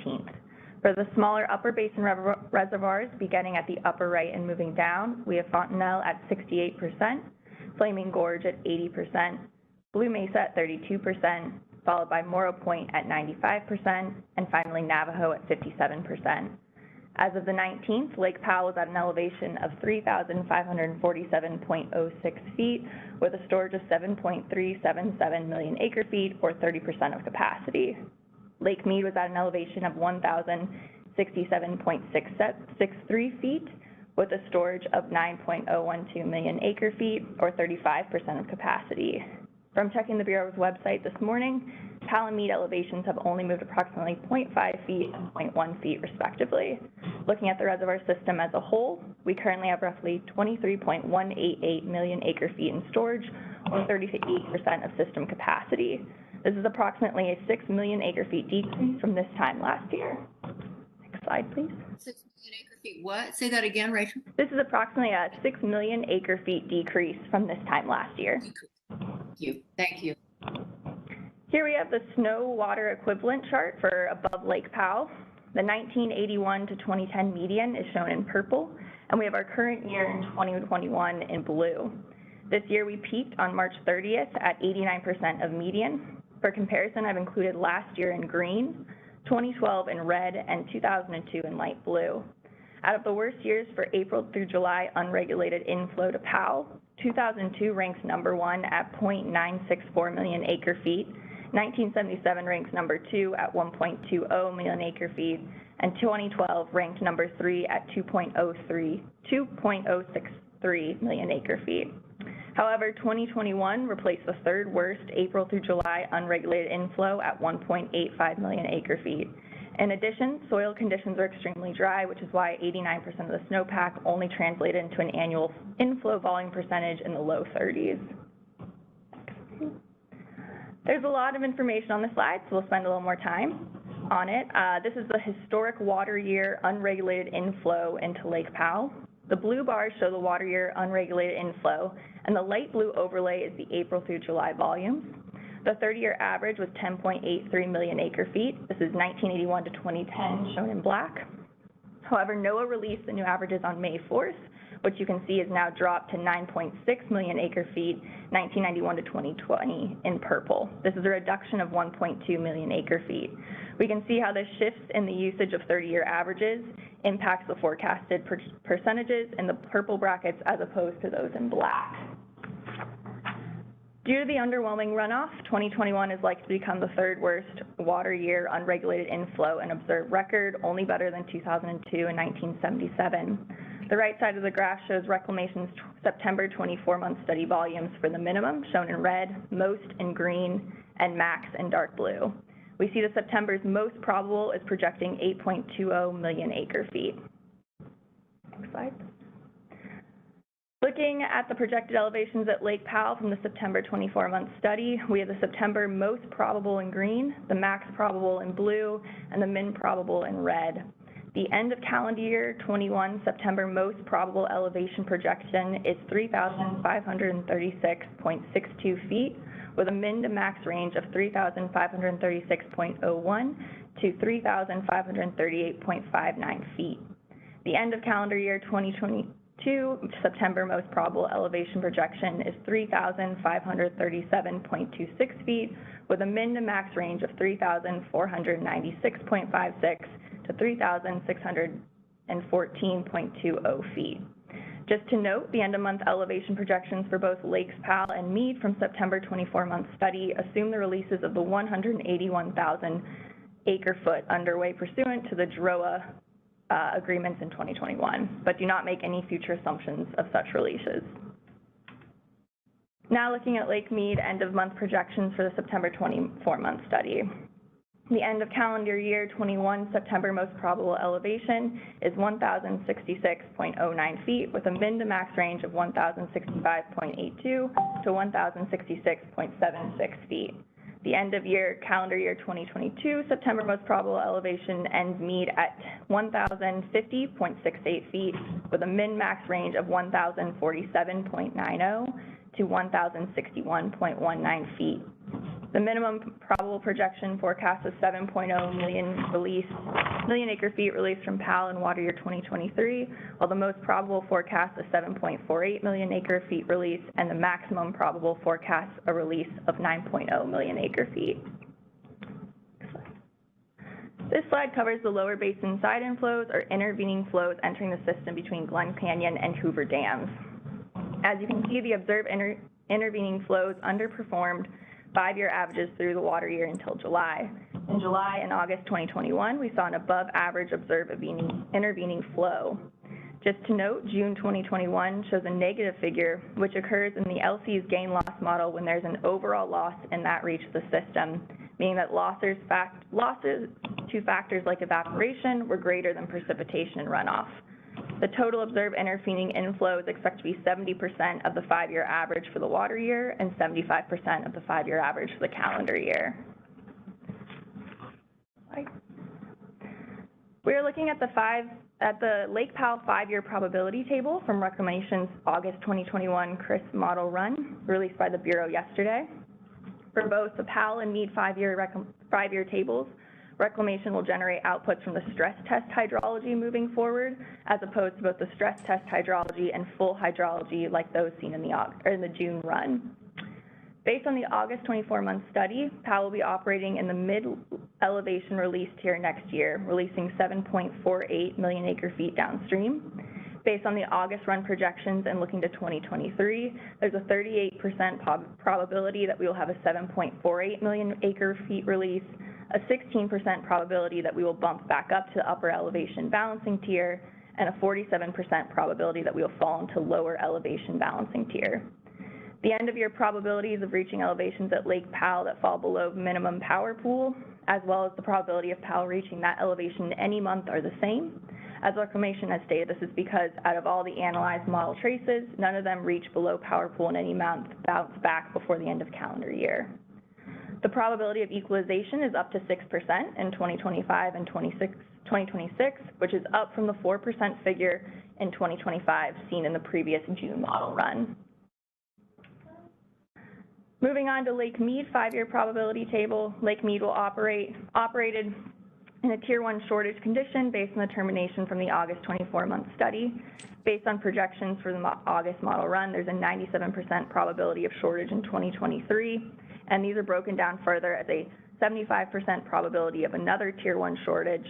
19th. For the smaller upper basin reservoirs, beginning at the upper right and moving down, we have Fontanelle at 68%, Flaming Gorge at 80%, Blue Mesa at 32%, followed by Morrow Point at 95%, and finally Navajo at 57%. As of the 19th, Lake Powell was at an elevation of 3,547.06 feet with a storage of 7.377 million acre feet, or 30% of capacity. Lake Mead was at an elevation of 1,067.663 feet with a storage of 9.012 million acre feet, or 35% of capacity. From checking the Bureau's website this morning, Powell and Mead elevations have only moved approximately 0.5 feet and 0.1 feet, respectively. Looking at the reservoir system as a whole, we currently have roughly 23.188 million acre feet in storage, or 38% of system capacity. This is approximately a 6 million acre feet decrease from this time last year. Next slide, please. 6 million acre feet what? Say that again, Rachel. This is approximately a 6 million acre feet decrease from this time last year. Thank you. Here we have the snow water equivalent chart for above Lake Powell. The 1981 to 2010 median is shown in purple, and we have our current year in 2021 in blue. This year we peaked on March 30th at 89% of median. For comparison, I've included last year in green, 2012 in red, and 2002 in light blue. Out of the worst years for April through July unregulated inflow to Powell, 2002 ranks number 1 at 0.964 million acre feet, 1977 ranks number 2 at 1.20 million acre feet, and 2012 ranked number 3 at 2.063 million acre feet. However, 2021 replaced the third worst April through July unregulated inflow at 1.85 million acre feet. In addition, soil conditions are extremely dry, which is why 89% of the snowpack only translated into an annual inflow volume percentage in the low 30s. There's a lot of information on this slide, so we'll spend a little more time on it. This is the historic water year unregulated inflow into Lake Powell. The blue bars show the water year unregulated inflow, and the light blue overlay is the April through July volumes. The 30-year average was 10.83 million acre feet. This is 1981 to 2010, shown in black. However, NOAA released the new averages on May 4th, which you can see is now dropped to 9.6 million acre feet, 1991 to 2020, in purple. This is a reduction of 1.2 million acre feet. We can see how the shifts in the usage of 30-year averages impacts the forecasted percentages in the purple brackets as opposed to those in black. Due to the underwhelming runoff, 2021 is likely to become the third worst water year unregulated inflow and observed record, only better than 2002 and 1977. The right side of the graph shows Reclamation's September 24-month study volumes for the minimum, shown in red, most in green, and max in dark blue. We see that September's most probable is projecting 8.20 million acre feet. Next slide. Looking at the projected elevations at Lake Powell from the September 24-month study, we have the September most probable in green, the max probable in blue, and the min probable in red. The end of calendar year 21 September most probable elevation projection is 3,536.62 feet, with a min to max range of 3,536.01 to 3,538.59 feet. The end of calendar year 2022 September most probable elevation projection is 3,537.26 feet, with a min to max range of 3,496.56 to 3,614.20 feet. Just to note, the end of month elevation projections for both Lakes Powell and Mead from September 24-month study assume the releases of the 181,000 acre foot underway pursuant to the DROA agreements in 2021, but do not make any future assumptions of such releases. Now looking at Lake Mead end of month projections for the September 24-month study. The end of calendar year 21 September most probable elevation is 1,066.09 feet, with a min to max range of 1,065.82 to 1,066.76 feet. The end of calendar year 2022 September most probable elevation ends Mead at 1,050.68 feet, with a min max range of 1,047.90 to 1,061.19 feet. The minimum probable projection forecast is 7.0 million acre feet released from PAL in water year 2023, while the most probable forecast is 7.48 million acre feet release, and the maximum probable forecast a release of 9.0 million acre feet. This slide covers the lower basin side inflows or intervening flows entering the system between Glen Canyon and Hoover dams. As you can see, the observed intervening flows underperformed 5-year averages through the water year until July. In July and August 2021, we saw an above average observed intervening flow. Just to note, June 2021 shows a negative figure, which occurs in the LC's gain-loss model when there's an overall loss in that reach of the system, meaning that losses to factors like evaporation were greater than precipitation and runoff. The total observed intervening inflow is expected to be 70% of the 5-year average for the water year and 75% of the 5-year average for the calendar year. We're looking at the Lake Powell 5-year probability table from Reclamation's August 2021 CRIS model run, released by the Bureau yesterday. For both the Powell and Meade 5-year tables, Reclamation will generate outputs from the stress test hydrology moving forward, as opposed to both the stress test hydrology and full hydrology like those seen in the June run. Based on the August 24-month study, Powell will be operating in the mid-elevation release tier next year, releasing 7.48 million acre feet downstream. Based on the August run projections and looking to 2023, there's a 38% probability that we will have a 7.48 million acre feet release, a 16% probability that we will bump back up to the upper elevation balancing tier, and a 47% probability that we will fall into lower elevation balancing tier. The end of year probabilities of reaching elevations at Lake Powell that fall below minimum power pool, as well as the probability of Powell reaching that elevation in any month, are the same. As Reclamation has stated, this is because out of all the analyzed model traces, none of them reach below power pool in any month, bounce back before the end of calendar year. The probability of equalization is up to 6% in 2025 and 2026, which is up from the 4% figure in 2025 seen in the previous June model run. Moving on to Lake Meade 5-year probability table, Lake Meade will operated in a Tier 1 shortage condition based on the termination from the August 24-month study. Based on projections for the August model run, there's a 97% probability of shortage in 2023, and these are broken down further as a 75% probability of another Tier 1 shortage,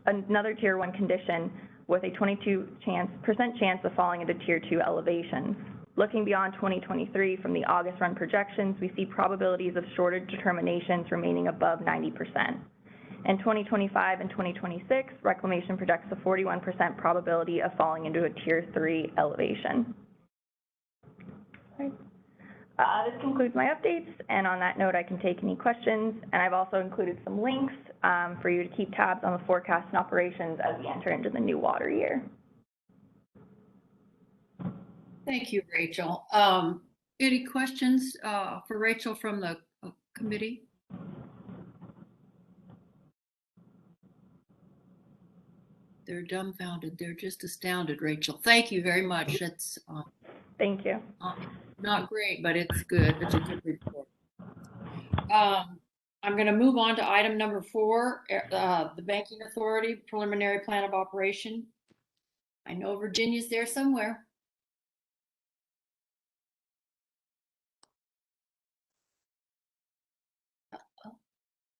another Tier 1 condition with a 22% chance of falling into Tier 2 elevations. Looking beyond 2023 from the August run projections, we see probabilities of shortage determinations remaining above 90%. In 2025 and 2026, Reclamation projects a 41% probability of falling into a Tier 3 elevation. This concludes my updates, and on that note, I can take any questions, and I've also included some links for you to keep tabs on the forecast and operations as we enter into the new water year. Thank you, Rachel. Any questions for Rachel from the committee? They're dumbfounded. They're just astounded, Rachel. Thank you very much. That's Thank you. Not great, but it's good. It's a good report. I'm going to move on to item number 4, the Banking Authority Preliminary Plan of Operation. I know Virginia's there somewhere.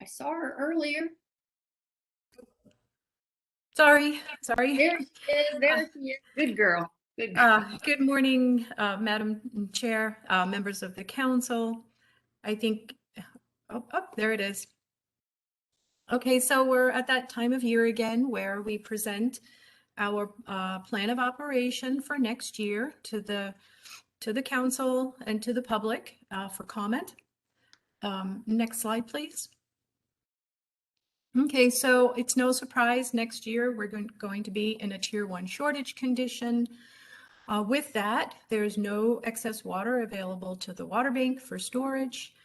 I saw her earlier. Sorry. There she is. There she is. Good girl. Good girl. Good morning, Madam Chair, members of the council. I think, there it is. Okay, so we're at that time of year again where we present our plan of operation for next year to the council and to the public for comment. Next slide, please. Okay, so it's no surprise next year we're going to be in a Tier 1 shortage condition. With that, there's no excess water available to the water bank for storage.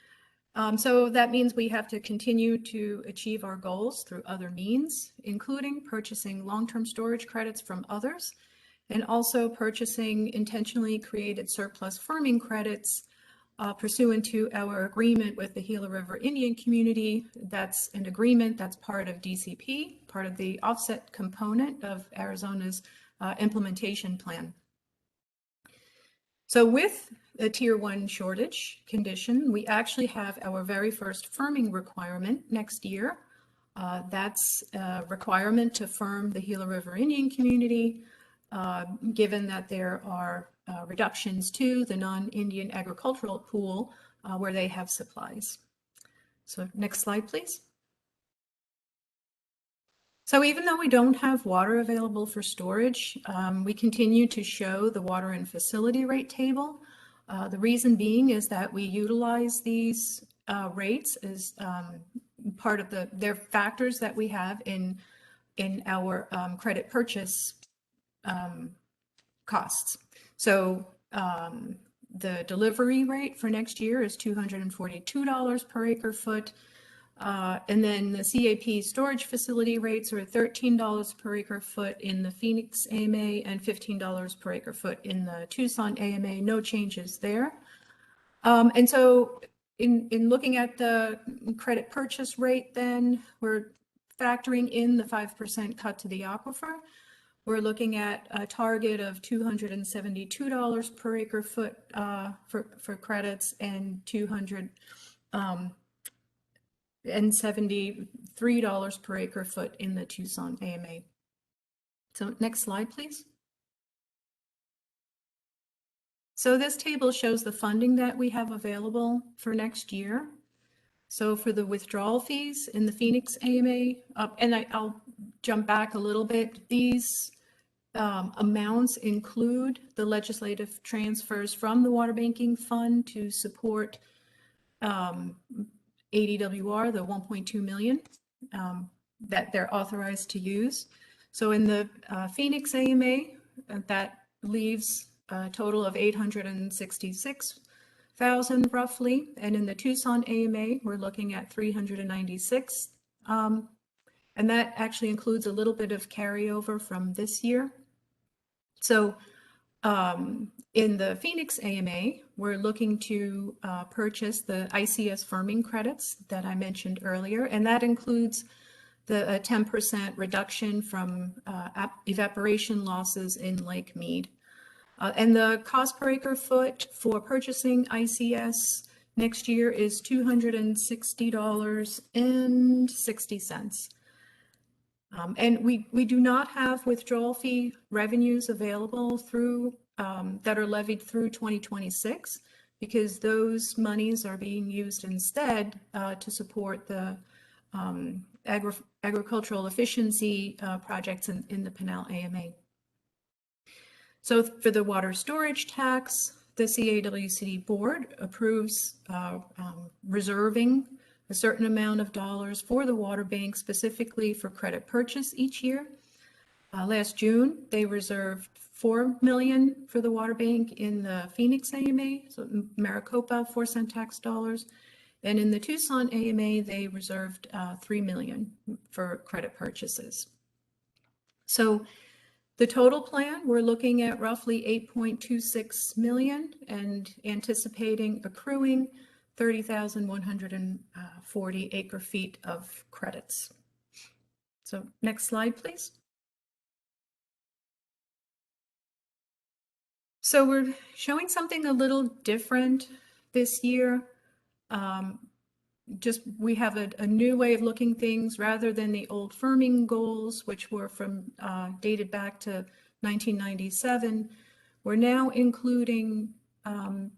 So that means we have to continue to achieve our goals through other means, including purchasing long-term storage credits from others, and also purchasing intentionally created surplus firming credits pursuant to our agreement with the Gila River Indian community. That's an agreement that's part of DCP, part of the offset component of Arizona's implementation plan. So with a tier 1 shortage condition, we actually have our very first firming requirement next year. That's a requirement to firm the Gila River Indian community, given that there are reductions to the non-Indian agricultural pool where they have supplies. So next slide, please. So even though we don't have water available for storage, we continue to show the water and facility rate table. The reason being is that we utilize these rates as part of their factors that we have in our credit purchase costs. So the delivery rate for next year is $242 per acre foot. And then the CAP storage facility rates are $13 per acre foot in the Phoenix AMA and $15 per acre foot in the Tucson AMA. No changes there. And so in looking at the credit purchase rate, then we're factoring in the 5% cut to the aquifer. We're looking at a target of $272 per acre foot for credits and $273 per acre foot in the Tucson AMA. So next slide, please. So this table shows the funding that we have available for next year. So for the withdrawal fees in the Phoenix AMA, and I'll jump back a little bit, these amounts include the legislative transfers from the water banking fund to support ADWR, the 1.2 million that they're authorized to use. So in the Phoenix AMA, that leaves a total of 866,000 roughly, and in the Tucson AMA, we're looking at 396, and that actually includes a little bit of carryover from this year. So in the Phoenix AMA, we're looking to purchase the ICS firming credits that I mentioned earlier, and that includes the 10% reduction from evaporation losses in Lake Mead. And the cost per acre foot for purchasing ICS next year is $260.60. And we do not have withdrawal fee revenues available through that are levied through 2026, because those monies are being used instead to support the agricultural efficiency projects in the Pinal AMA. So for the water storage tax, the CAWCD board approves reserving a certain amount of dollars for the water bank, specifically for credit purchase each year. Last June, they reserved $4 million for the water bank in the Phoenix AMA, so Maricopa 4-cent tax dollars. And in the Tucson AMA, they reserved $3 million for credit purchases. So the total plan, we're looking at roughly $8.26 million and anticipating accruing 30,140 acre feet of credits. So next slide, please. So we're showing something a little different this year. We have a new way of looking things rather than the old firming goals, which were from dated back to 1997. We're now including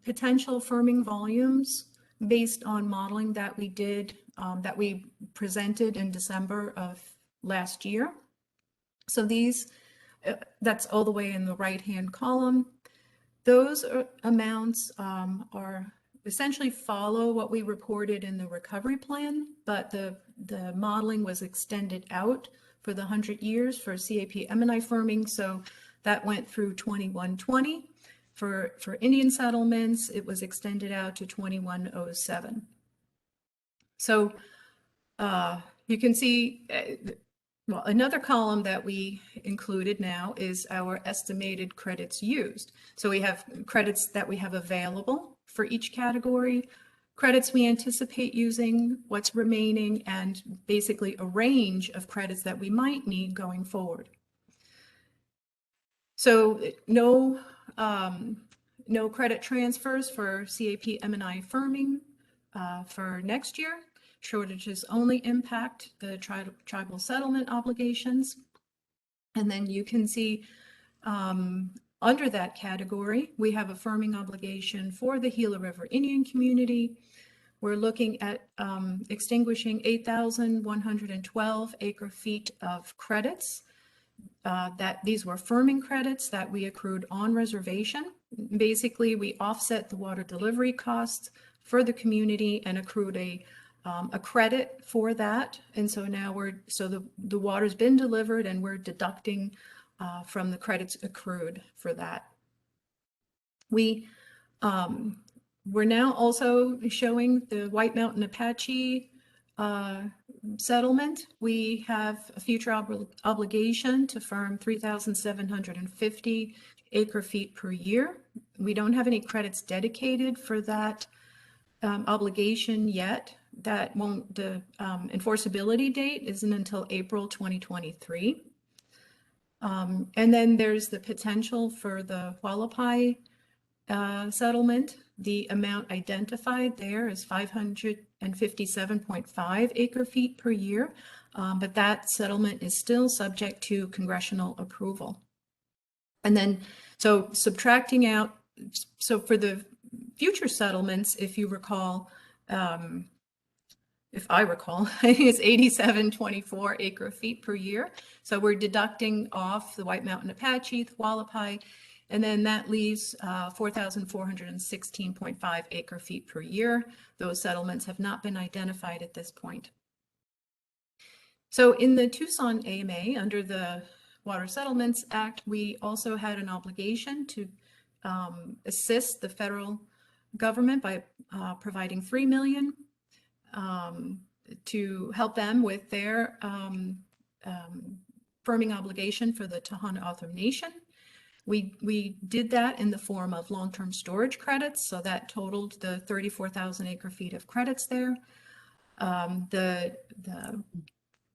potential firming volumes based on modeling that we did, that we presented in December of last year. So these, that's all the way in the right-hand column. Those amounts are essentially follow what we reported in the recovery plan, but the modeling was extended out for the 100 years for CAP M&I firming. So that went through 2120. For Indian settlements, it was extended out to 2107. So you can see Well, another column that we included now is our estimated credits used. So we have credits that we have available for each category, credits we anticipate using, what's remaining, and basically a range of credits that we might need going forward. So no credit transfers for CAP M&I firming for next year. Shortages only impact the tribal settlement obligations. And then you can see under that category, we have a firming obligation for the Gila River Indian community. We're looking at extinguishing 8,112 acre-feet of credits. That these were firming credits that we accrued on reservation. Basically, we offset the water delivery costs for the community and accrued a credit for that. And so now the water's been delivered and we're deducting from the credits accrued for that. We're now also showing the White Mountain Apache settlement. We have a future obligation to firm 3,750 acre-feet per year. We don't have any credits dedicated for that obligation yet. That won't, the enforceability date isn't until April 2023. And then there's the potential for the Hualapai settlement. The amount identified there is 557.5 acre-feet per year, but that settlement is still subject to congressional approval. And then, so subtracting out, so for the future settlements, if you recall, if I recall, I think it's 8724 acre-feet per year. So we're deducting off the White Mountain Apache, the Hualapai, and then that leaves 4,416.5 acre-feet per year. Those settlements have not been identified at this point. So in the Tucson AMA, under the Water Settlements Act, we also had an obligation to assist the federal government by providing $3 million to help them with their firming obligation for the Tohono O'odham Nation. We did that in the form of long-term storage credits, so that totaled the 34,000 acre-feet of credits there. The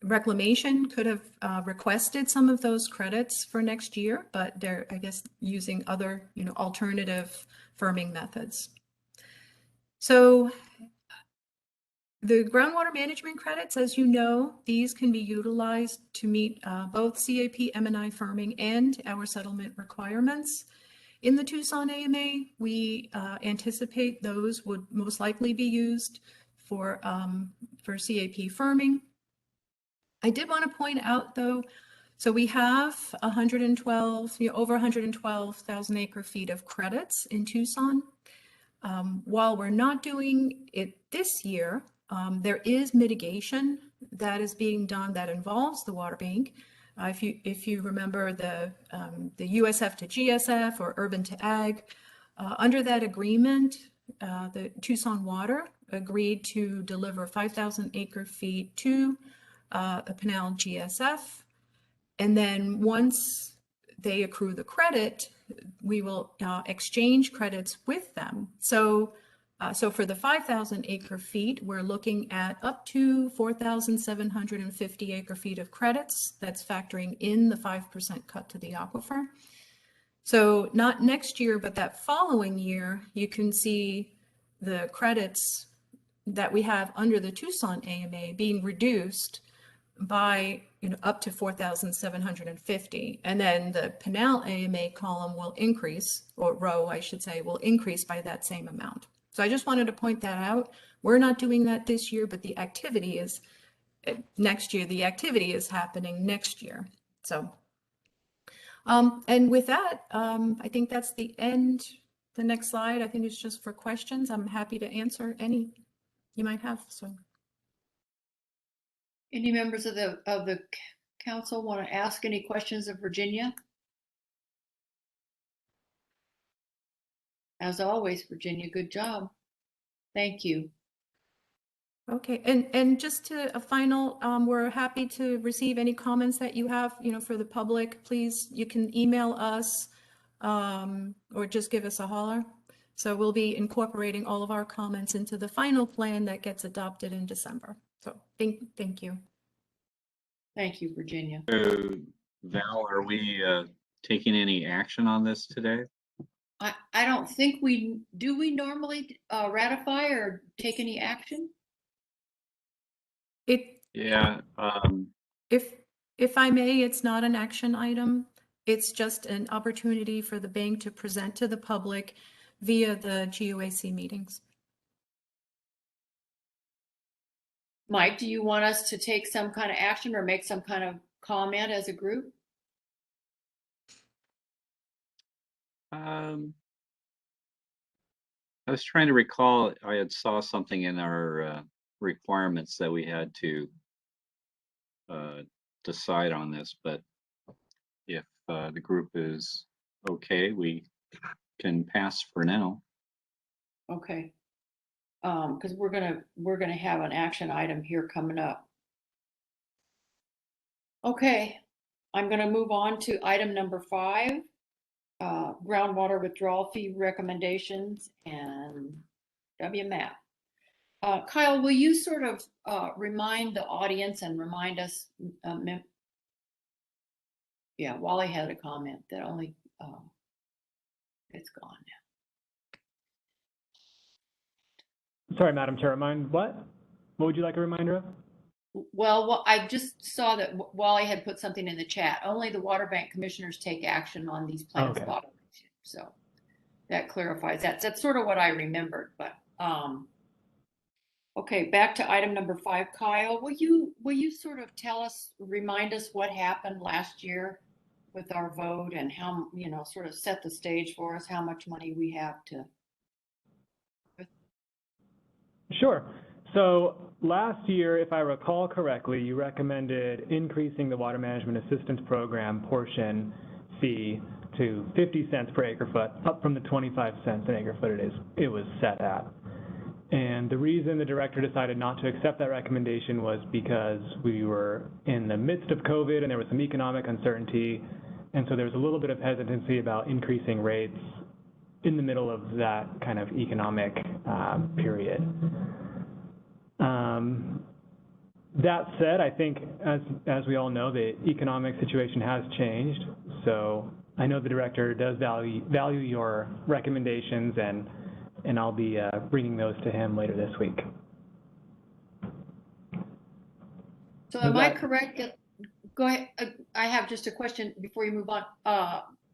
Reclamation could have requested some of those credits for next year, but they're, I guess, using other, alternative firming methods. So the groundwater management credits, as you know, these can be utilized to meet both CAP M&I firming and our settlement requirements. In the Tucson AMA, we anticipate those would most likely be used for CAP firming. I did want to point out, though, so we have 112, over 112,000 acre-feet of credits in Tucson. While we're not doing it this year, there is mitigation that is being done that involves the water bank. If you remember the USF to GSF or urban to ag, under that agreement, the Tucson Water agreed to deliver 5,000 acre-feet to a Pinal GSF, and then once they accrue the credit, we will exchange credits with them. So for the 5,000 acre-feet, we're looking at up to 4,750 acre-feet of credits. That's factoring in the 5% cut to the aquifer. So not next year, but that following year, you can see the credits that we have under the Tucson AMA being reduced by up to 4,750, and then the Pinal AMA column will increase, or row I should say, will increase by that same amount. So I just wanted to point that out. We're not doing that this year, but the activity is next year. The activity is happening next year. So, and with that, I think that's the end. The next slide, I think, is just for questions. I'm happy to answer any you might have. So. Any members of the council want to ask any questions of Virginia? As always, Virginia, good job. Thank you. Okay, and just to a final, we're happy to receive any comments that you have, for the public. Please, you can email us or just give us a holler. So we'll be incorporating all of our comments into the final plan that gets adopted in December. So thank you. Thank you, Virginia. Val, are we taking any action on this today? I don't think we normally ratify or take any action? Yeah. If I may, it's not an action item. It's just an opportunity for the bank to present to the public via the GUAC meetings. Mike, do you want us to take some kind of action or make some kind of comment as a group? I was trying to recall, I had saw something in our requirements that we had to decide on this, but if the group is okay, we can pass for now. Okay. Because we're gonna have an action item here coming up. Okay, I'm gonna move on to item number 5, groundwater withdrawal fee recommendations and WMAP. Kyle, will you sort of remind the audience and remind us? Yeah, Wally had a comment that only it's gone now. Sorry, Madam Chair, remind what? What would you like a reminder of? Well, I just saw that Wally had put something in the chat. Only the water bank commissioners take action on these plans of operation. So that clarifies that. That's sort of what I remembered, but okay, back to item number 5. Kyle, will you sort of remind us what happened last year with our vote and how, sort of set the stage for us, how much money we have to? Sure. So last year, if I recall correctly, you recommended increasing the Water Management Assistance Program portion fee to 50 cents per acre foot, up from the 25 cents an acre foot it was set at. And the reason the director decided not to accept that recommendation was because we were in the midst of COVID and there was some economic uncertainty. And so there was a little bit of hesitancy about increasing rates in the middle of that kind of economic period. That said, I think as we all know, the economic situation has changed. So I know the director does value your recommendations, and I'll be bringing those to him later this week. So am I correct that, go ahead, I have just a question before you move on.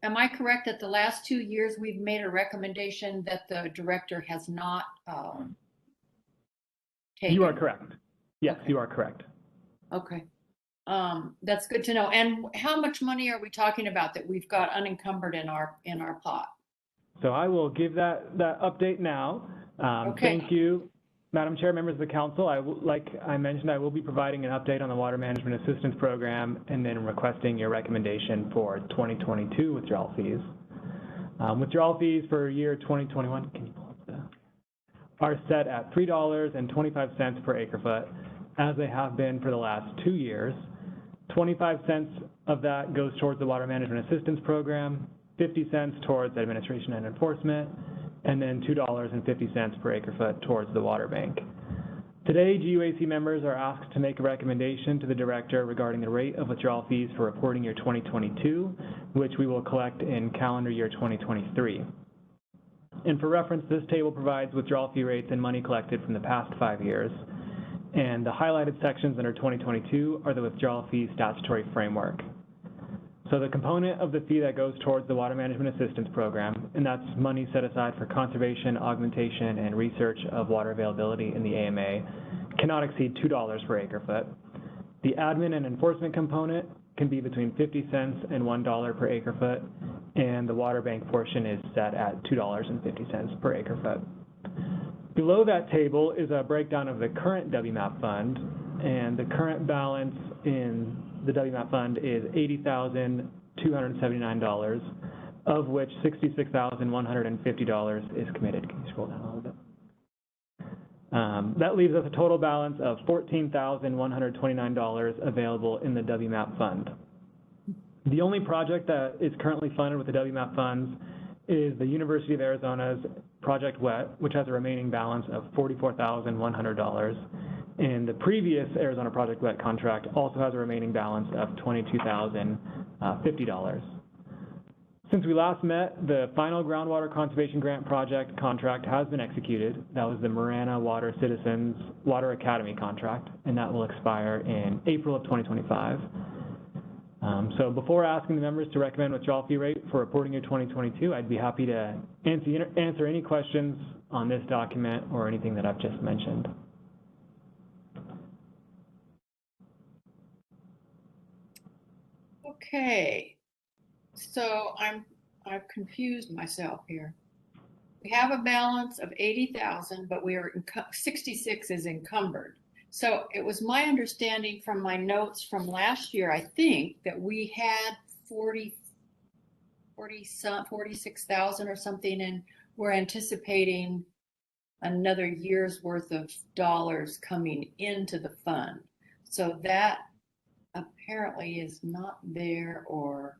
Am I correct that the last 2 years we've made a recommendation that the director has not taken? You are correct. Yes, Okay. You are correct. Okay. That's good to know. And how much money are we talking about that we've got unencumbered in our pot? So I will give that update now. Okay. Thank you, Madam Chair, members of the council. Like I mentioned, I will be providing an update on the Water Management Assistance Program and then requesting your recommendation for 2022 withdrawal fees. Withdrawal fees for year 2021, can you pull up are set at $3.25 per acre foot, as they have been for the last 2 years. 25 cents of that goes towards the Water Management Assistance Program, 50 cents towards administration and enforcement, and then $2.50 per acre foot towards the water bank. Today, GUAC members are asked to make a recommendation to the director regarding the rate of withdrawal fees for reporting year 2022, which we will collect in calendar year 2023. And for reference, this table provides withdrawal fee rates and money collected from the past 5 years. And the highlighted sections under 2022 are the withdrawal fee statutory framework. So the component of the fee that goes towards the Water Management Assistance Program, and that's money set aside for conservation, augmentation, and research of water availability in the AMA, cannot exceed $2 per acre foot. The admin and enforcement component can be between 50 cents and $1 per acre foot, and the water bank portion is set at $2.50 per acre foot. Below that table is a breakdown of the current WMAP fund, and the current balance in the WMAP fund is $80,279, of which $66,150 is committed. Can you scroll down a little bit? That leaves us a total balance of $14,129 available in the WMAP fund. The only project that is currently funded with the WMAP funds is the University of Arizona's Project WET, which has a remaining balance of $44,100. And the previous Arizona Project WET contract also has a remaining balance of $22,050. Since we last met, the final Groundwater Conservation Grant Project contract has been executed. That was the Marana Water Citizens Water Academy contract, and that will expire in April of 2025. So before asking the members to recommend withdrawal fee rate for reporting year 2022, I'd be happy to answer any questions on this document or anything that I've just mentioned. Okay, so I've confused myself here. We have a balance of 80,000, but we are 66 is encumbered. So it was my understanding from my notes from last year, I think, that we had 46,000 or something, and we're anticipating another year's worth of dollars coming into the fund. So that apparently is not there, or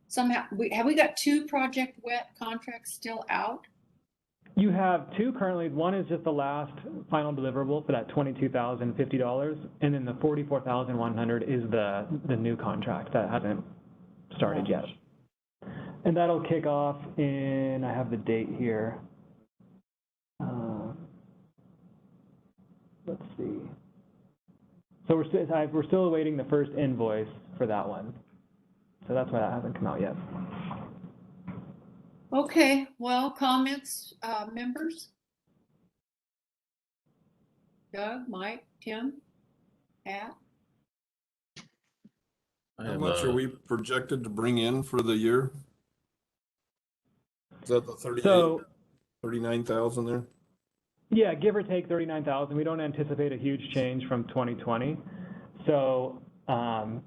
somehow have we got 2 Project WET contracts still out? You have 2 currently. One is just the last final deliverable for that $22,050, and then the $44,100 is the new contract that hasn't started yet. And that'll kick off in, I have the date here. Let's see. So we're still awaiting the first invoice for that one. So that's why that hasn't come out yet. Okay, well, comments, members? Doug, Mike, Tim, Pat? How much are we projected to bring in for the year? Is that the 39,000 there? Yeah, give or take 39,000. We don't anticipate a huge change from 2020. So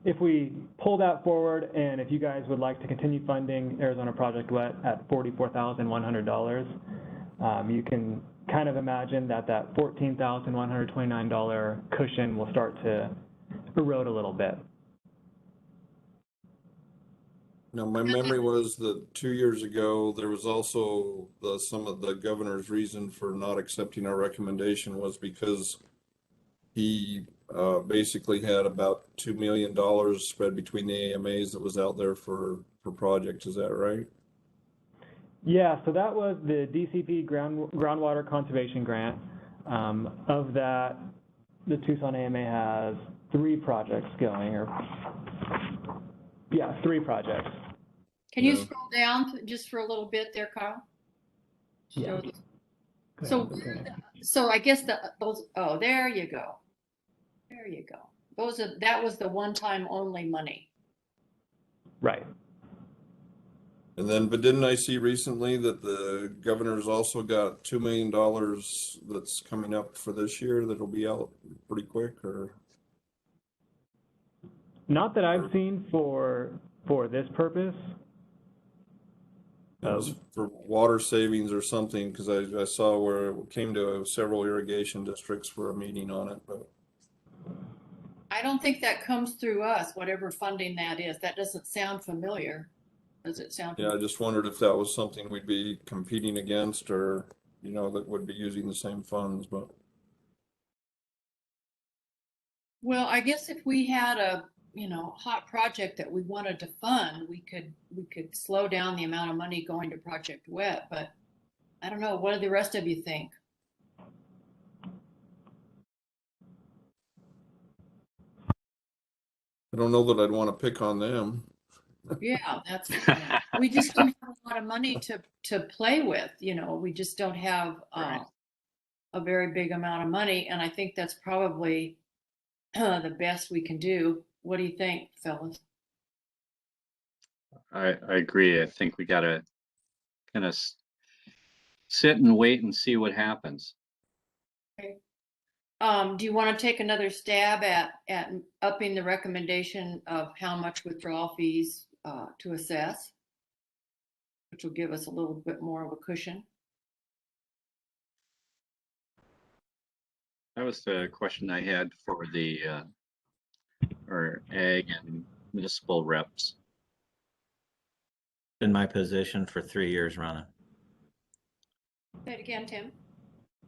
if we pull that forward, and if you guys would like to continue funding Arizona Project WET at $44,100, you can kind of imagine that that $14,129 cushion will start to erode a little bit. Now, my memory was that 2 years ago, there was also some of the governor's reason for not accepting our recommendation was because he basically had about $2 million spread between the AMAs that was out there for projects. Is that right? Yeah, so that was the DCP Groundwater Conservation Grant. Of that, the Tucson AMA has 3 projects going, or yeah, 3 projects. Can you scroll down just for a little bit there, Kyle? Yeah. So I guess those, oh, there you go. There you go. That was the one-time only money. Right. And then, but didn't I see recently that the governor's also got $2 million that's coming up for this year that'll be out pretty quick, or? Not that I've seen for this purpose. For water savings or something, because I saw where it came to several irrigation districts for a meeting on it, but. I don't think that comes through us, whatever funding that is. That doesn't sound familiar. Does it sound? Yeah, I just wondered if that was something we'd be competing against, or, you know, that would be using the same funds, but. Well, I guess if we had a, hot project that we wanted to fund, we could slow down the amount of money going to Project WET, but I don't know. What do the rest of you think? I don't know that I'd want to pick on them. Yeah, we just don't have a lot of money to play with, we just don't have a very big amount of money. And I think that's probably the best we can do. What do you think, fellas? I agree. I think we got to kind of sit and wait and see what happens. Okay. Do you want to take another stab at upping the recommendation of how much withdrawal fees to assess, which will give us a little bit more of a cushion? That was the question I had for the, or ag and municipal reps. Been my position for 3 years running. Say it again, Tim.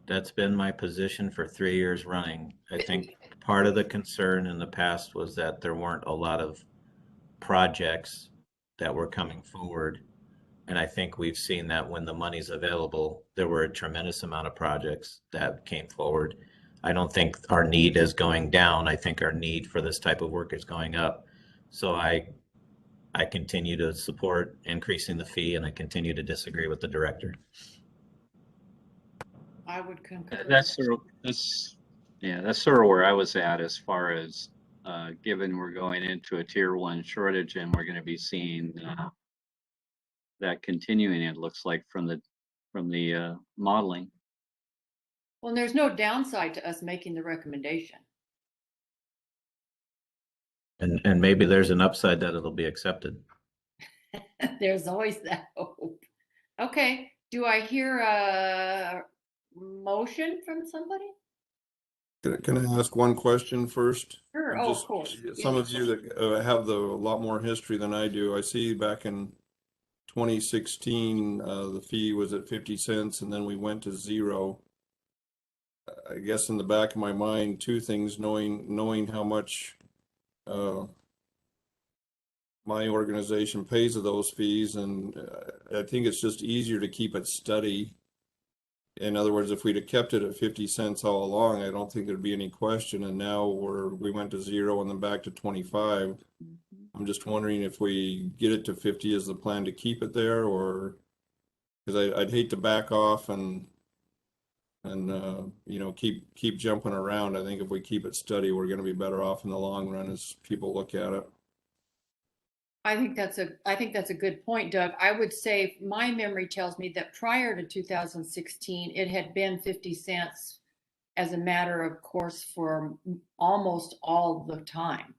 That's been my position for 3 years running. I think part of the concern in the past was that there weren't a lot of projects that were coming forward. And I think we've seen that when the money's available, there were a tremendous amount of projects that came forward. I don't think our need is going down. I think our need for this type of work is going up. So I continue to support increasing the fee, and I continue to disagree with the director. I would concur. That's sort of where I was at as far as, given we're going into a tier 1 shortage and we're going to be seeing that continuing, it looks like from the modeling. Well, and there's no downside to us making the recommendation. And maybe there's an upside that it'll be accepted. There's always that hope. Okay, do I hear a motion from somebody? Can I ask one question first? Sure, oh, of course. Some of you that have a lot more history than I do, I see back in 2016, the fee was at 50 cents and then we went to 0. I guess in the back of my mind, two things, knowing how much my organization pays of those fees, and I think it's just easier to keep it steady. In other words, if we'd have kept it at 50 cents all along, I don't think there'd be any question. And now we went to 0 and then back to 25. I'm just wondering if we get it to 50, is the plan to keep it there, or because I'd hate to back off and you know, keep jumping around. I think if we keep it steady, we're going to be better off in the long run as people look at it. I think that's a good point, Doug. I would say my memory tells me that prior to 2016, it had been 50 cents as a matter of course for almost all the time.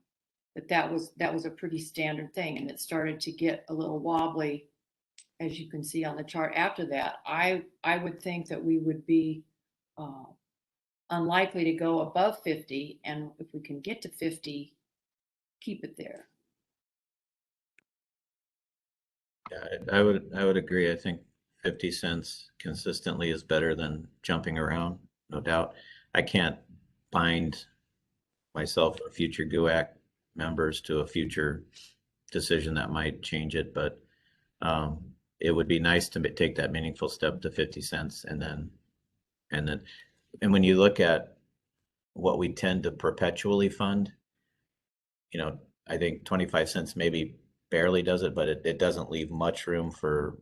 That was a pretty standard thing, and it started to get a little wobbly, as you can see on the chart. After that, I would think that we would be unlikely to go above 50, and if we can get to 50, keep it there. Yeah, I would agree. I think 50 cents consistently is better than jumping around, no doubt. I can't bind myself or future GUAC members to a future decision that might change it, but it would be nice to take that meaningful step to 50 cents, and when you look at what we tend to perpetually fund, you know, I think 25 cents maybe barely does it, but it doesn't leave much room for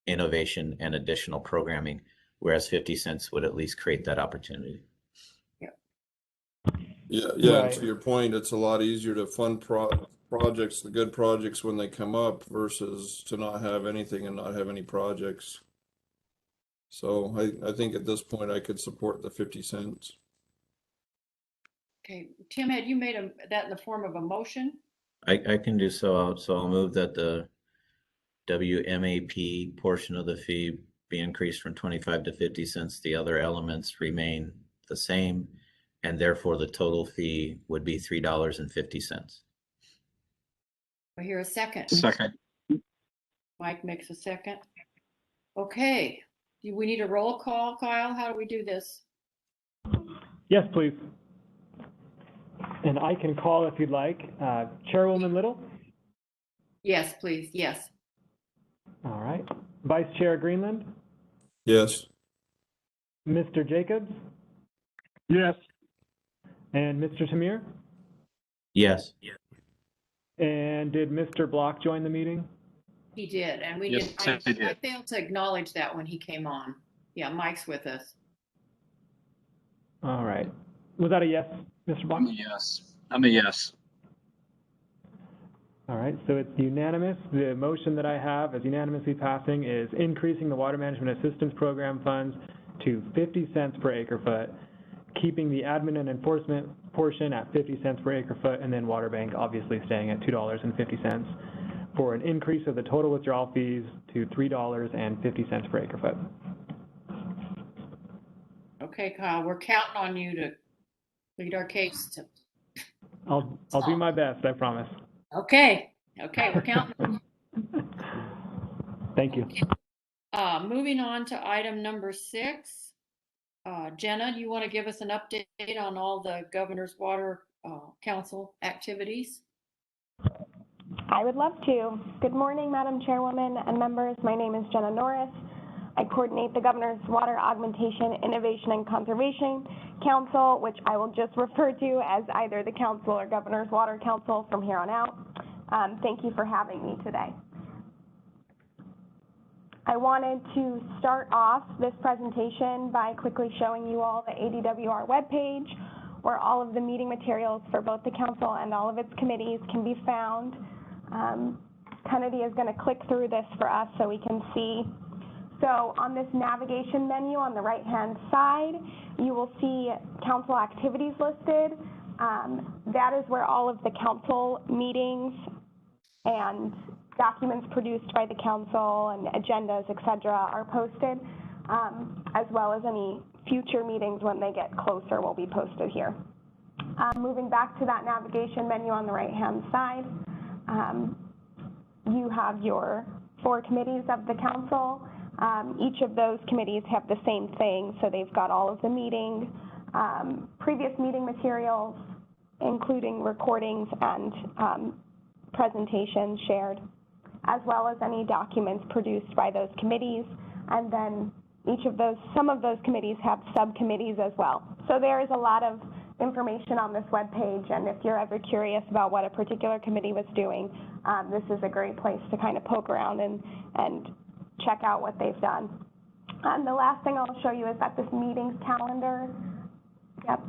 innovation and additional programming, whereas 50 cents would at least create that opportunity. Yeah. Right. To your point, it's a lot easier to fund projects, the good projects, when they come up versus to not have anything and not have any projects. So I think at this point I could support the 50 cents. Okay, Tim, had you made that in the form of a motion? I can do so. So I'll move that the WMAP portion of the fee be increased from 25 to 50 cents. The other elements remain the same, and therefore the total fee would be $3.50. I hear a second. Second. Mike makes a second. Okay, do we need a roll call, Kyle? How do we do this? Yes, please. And I can call if you'd like. Chairwoman Little? Yes, please, yes. All right. Vice Chair Greenland? Yes. Mr. Jacobs? Yes. And Mr. Tamir? Yes. And did Mr. Block join the meeting? He did, and we Yes, did. he did. I failed to acknowledge that when he came on. Yeah, Mike's with us. All right. Was that a yes, Mr. Block? I'm a yes. I'm a yes. All right, so it's unanimous. The motion that I have as unanimously passing is increasing the Water Management Assistance Program funds to 50 cents per acre foot, keeping the admin and enforcement portion at 50 cents per acre foot, and then Water Bank obviously staying at $2.50 for an increase of the total withdrawal fees to $3.50 per acre foot. Okay, Kyle, we're counting on you to Plead our case. I'll do my best, I promise. Okay, we're counting. Thank you. Moving on to item number 6. Jenna, do you want to give us an update on all the Governor's Water Council activities? I would love to. Good morning, Madam Chairwoman and members. My name is Jenna Norris. I coordinate the Governor's Water Augmentation, Innovation, and Conservation Council, which I will just refer to as either the Council or Governor's Water Council from here on out. Thank you for having me today. I wanted to start off this presentation by quickly showing you all the Adwr Web Page, where all of the meeting materials for both the Council and all of its committees can be found. Kennedy is going to click through this for us so we can see. So on this navigation menu on the right-hand side, you will see Council activities listed. That is where all of the Council meetings and documents produced by the Council and agendas, et cetera, are posted, as well as any future meetings when they get closer will be posted here. Moving back to that navigation menu on the right-hand side, you have your 4 committees of the Council. Each of those committees have the same thing, so they've got all of the meeting, previous meeting materials, including recordings and presentations shared, as well as any documents produced by those committees. And then some of those committees have subcommittees as well. So there is a lot of information on this web page, and if you're ever curious about what a particular committee was doing, this is a great place to kind of poke around and check out what they've done. The last thing I'll show you is that this meetings calendar, yep,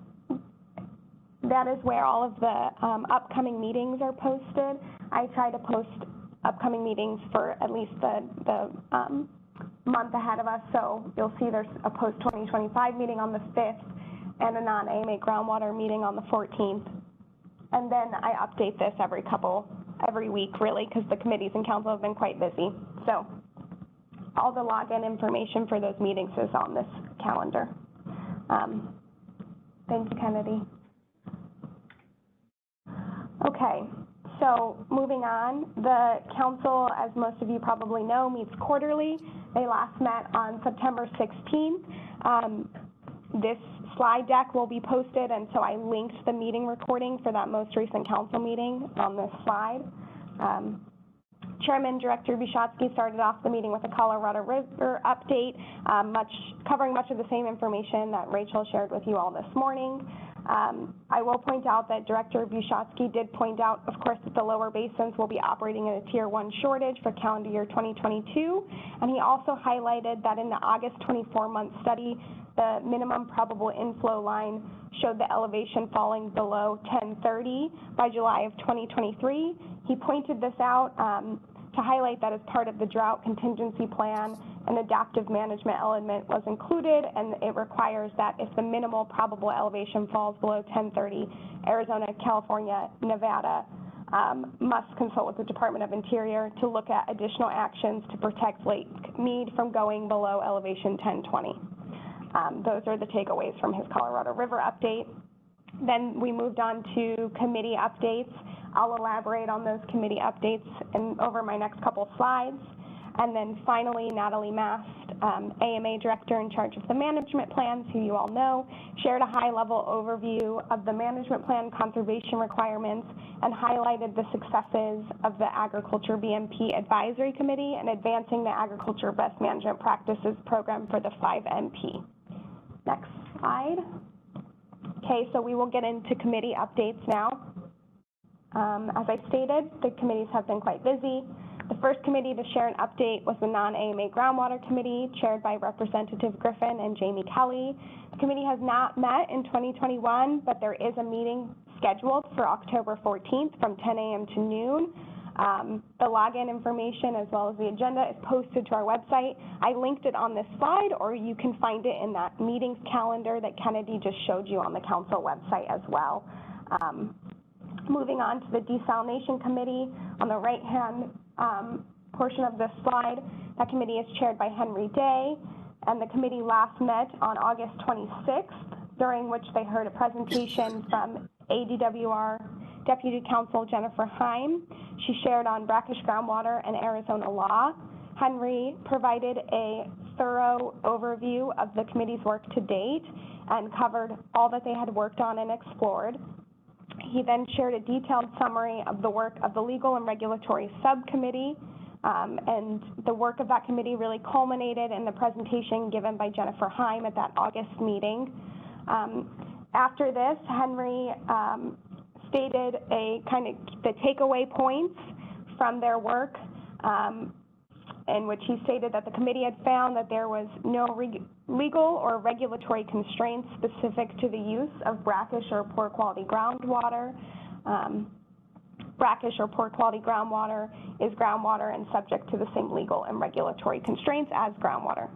that is where all of the upcoming meetings are posted. I try to post upcoming meetings for at least the month ahead of us, so you'll see there's a post-2025 meeting on the 5th and a non-AMA groundwater meeting on the 14th. And then I update this every week, really, because the committees and council have been quite busy. So all the login information for those meetings is on this calendar. Thank you, Kennedy. Okay, so moving on, the council, as most of you probably know, meets quarterly. They last met on September 16th. This slide deck will be posted, and so I linked the meeting recording for that most recent council meeting on this slide. Chairman Director Bushotsky started off the meeting with a Colorado River update, covering much of the same information that Rachel shared with you all this morning. I will point out that Director Bushotsky did point out, of course, that the lower basins will be operating in a Tier 1 shortage for calendar year 2022, and he also highlighted that in the August 24-month study, the minimum probable inflow line showed the elevation falling below 1030 by July of 2023. He pointed this out to highlight that as part of the drought contingency plan, an adaptive management element was included, and it requires that if the minimal probable elevation falls below 1030, Arizona, California, Nevada must consult with the Department of Interior to look at additional actions to protect Lake Mead from going below elevation 1020. Those are the takeaways from his Colorado River update. Then we moved on to committee updates. I'll elaborate on those committee updates over my next couple slides. And then finally, Natalie Mast, AMA Director in charge of the management plans, who you all know, shared a high-level overview of the management plan conservation requirements and highlighted the successes of the Agriculture BMP Advisory Committee in advancing the Agriculture Best Management Practices program for the 5MP. Next slide. Okay, so we will get into committee updates now. As I stated, the committees have been quite busy. The first committee to share an update was the non-AMA Groundwater Committee, chaired by Representative Griffin and Jamie Kelly. The committee has not met in 2021, but there is a meeting scheduled for October 14th from 10 a.m. to noon. The login information as well as the agenda is posted to our website. I linked it on this slide, or you can find it in that meetings calendar that Kennedy just showed you on the council website as well. Moving on to the Desalination Committee, on the right-hand portion of this slide, that committee is chaired by Henry Day, and the committee last met on August 26th during which they heard a presentation from ADWR Deputy Counsel Jennifer Heim. She shared on brackish groundwater and Arizona law. Henry provided a thorough overview of the committee's work to date and covered all that they had worked on and explored. He then shared a detailed summary of the work of the Legal and Regulatory Subcommittee, and the work of that committee really culminated in the presentation given by Jennifer Heim at that August meeting. After this, Henry stated a kind of the takeaway points from their work, in which he stated that the committee had found that there was no legal or regulatory constraints specific to the use of brackish or poor quality groundwater. Brackish or poor quality groundwater is groundwater and subject to the same legal and regulatory constraints as groundwater.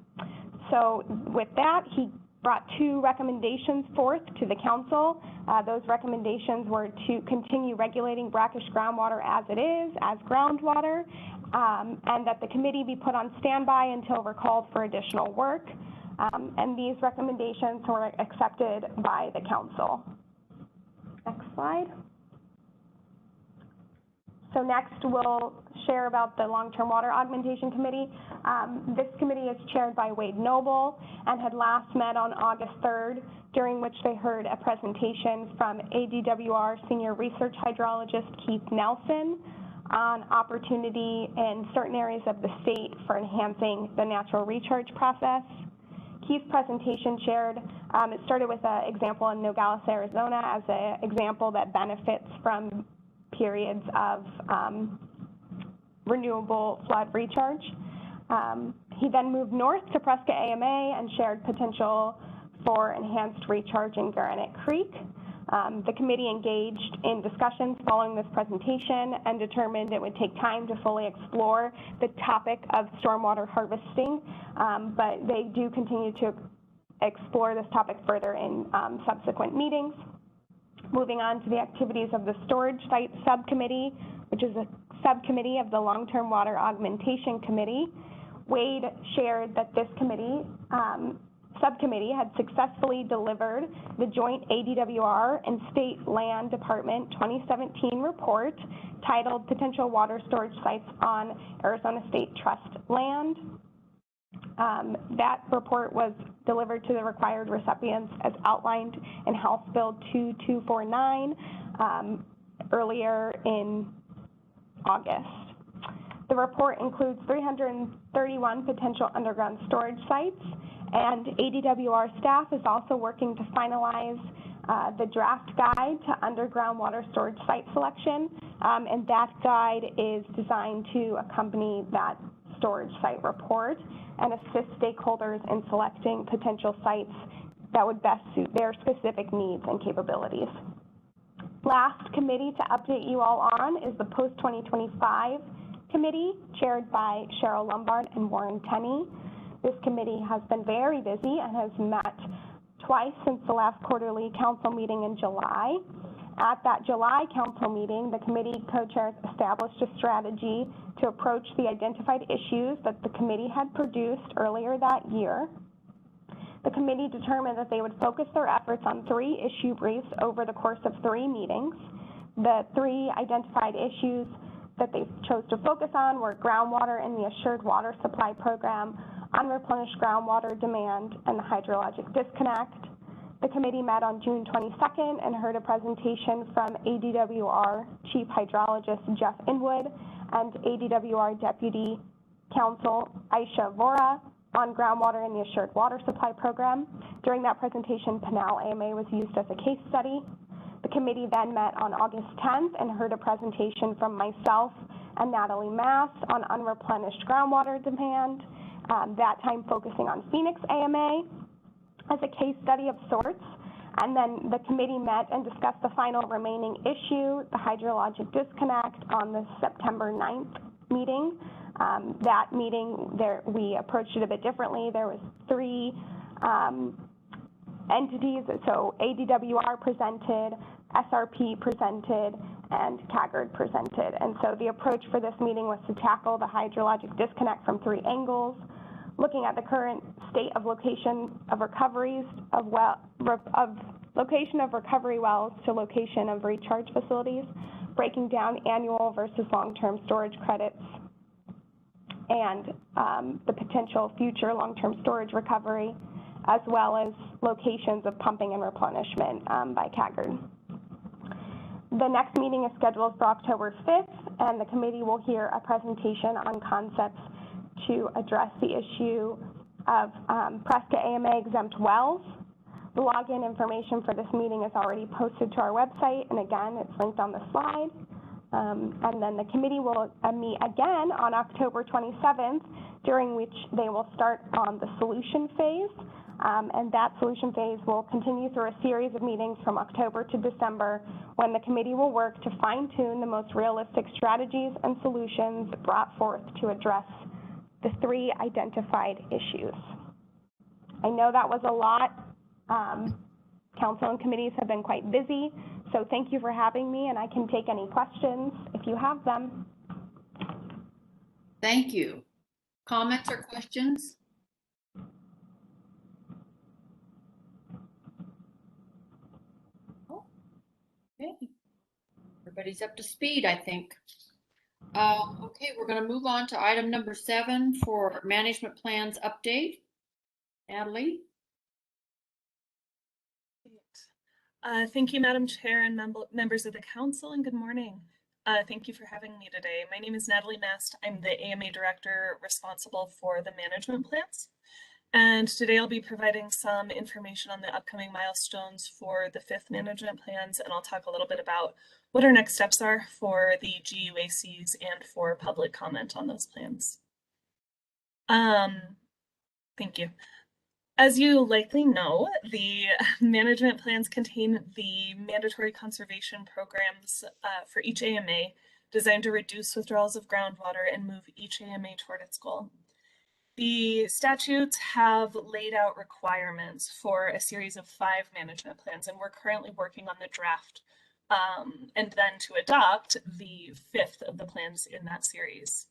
So with that, he brought 2 recommendations forth to the council. Those recommendations were to continue regulating brackish groundwater as it is, as groundwater, and that the committee be put on standby until we're called for additional work. And these recommendations were accepted by the council. Next slide. So next we'll share about the Long-Term Water Augmentation Committee. This committee is chaired by Wade Noble and had last met on August 3rd, during which they heard a presentation from ADWR Senior Research Hydrologist Keith Nelson on opportunity in certain areas of the state for enhancing the natural recharge process. Keith's presentation shared, it started with an example in Nogales, Arizona as an example that benefits from periods of renewable flood recharge. He then moved north to Prescott AMA and shared potential for enhanced recharge in Granite Creek. The committee engaged in discussions following this presentation and determined it would take time to fully explore the topic of stormwater harvesting, but they do continue to explore this topic further in subsequent meetings. Moving on to the activities of the Storage Site Subcommittee, which is a subcommittee of the Long-Term Water Augmentation Committee. Wade shared that this committee, subcommittee had successfully delivered the joint ADWR and State Land Department 2017 report titled Potential Water Storage Sites on Arizona State Trust Land. That report was delivered to the required recipients as outlined in House Bill 2249 earlier in August. The report includes 331 potential underground storage sites, and ADWR staff is also working to finalize the draft guide to underground water storage site selection, and that guide is designed to accompany that storage site report and assist stakeholders in selecting potential sites that would best suit their specific needs and capabilities. Last committee to update you all on is the Post-2025 Committee, chaired by Cheryl Lombard and Warren Tenney. This committee has been very busy and has met twice since the last quarterly council meeting in July. At that July council meeting, the committee co-chairs established a strategy to approach the identified issues that the committee had produced earlier that year. The committee determined that they would focus their efforts on 3 issue briefs over the course of 3 meetings. The 3 identified issues that they chose to focus on were groundwater and the Assured Water Supply Program, unreplenished groundwater demand, and the hydrologic disconnect. The committee met on June 22nd and heard a presentation from ADWR Chief Hydrologist Jeff Inwood and ADWR Deputy Counsel Aisha Vora on groundwater in the Assured Water Supply Program. During that presentation, Pinal AMA was used as a case study. The committee then met on August 10th and heard a presentation from myself and Natalie Mass on unreplenished groundwater demand, that time focusing on Phoenix AMA as a case study of sorts. And then the committee met and discussed the final remaining issue, the hydrologic disconnect, on the September 9th meeting. That meeting, we approached it a bit differently. There was 3 entities, so ADWR presented, SRP presented, and CAGRD presented. And so the approach for this meeting was to tackle the hydrologic disconnect from 3 angles. looking at the current state of location of recoveries of location of recovery wells to location of recharge facilities, breaking down annual versus long-term storage credits, and the potential future long-term storage recovery, as well as locations of pumping and replenishment by CAGR. The next meeting is scheduled for October 5th, and the committee will hear a presentation on concepts to address the issue of Presca AMA exempt wells. The login information for this meeting is already posted to our website, and again, it's linked on the slide. And then the committee will meet again on October 27th, during which they will start on the solution phase. And that solution phase will continue through a series of meetings from October to December, when the committee will work to fine-tune the most realistic strategies and solutions brought forth to address the 3 identified issues. I know that was a lot. Council and committees have been quite busy, so thank you for having me, and I can take any questions if you have them. Thank you. Comments or questions? Oh, okay. Everybody's up to speed, I think. Okay, we're going to move on to item number 7 for management plans update. Natalie? Thank you, Madam Chair and members of the council, and good morning. Thank you for having me today. My name is Natalie Mast. I'm the AMA director responsible for the management plans. And today I'll be providing some information on the upcoming milestones for the 5th management plans, and I'll talk a little bit about what our next steps are for the GUACs and for public comment on those plans. Thank you. As you likely know, the management plans contain the mandatory conservation programs for each AMA, designed to reduce withdrawals of groundwater and move each AMA toward its goal. The statutes have laid out requirements for a series of 5 management plans, and we're currently working on the draft and then to adopt the 5th of the plans in that series.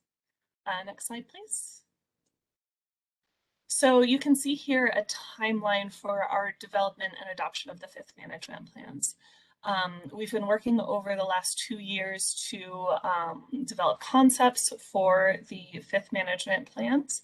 Next slide, please. So you can see here a timeline for our development and adoption of the 5th management plans. We've been working over the last 2 years to develop concepts for the 5th management plans.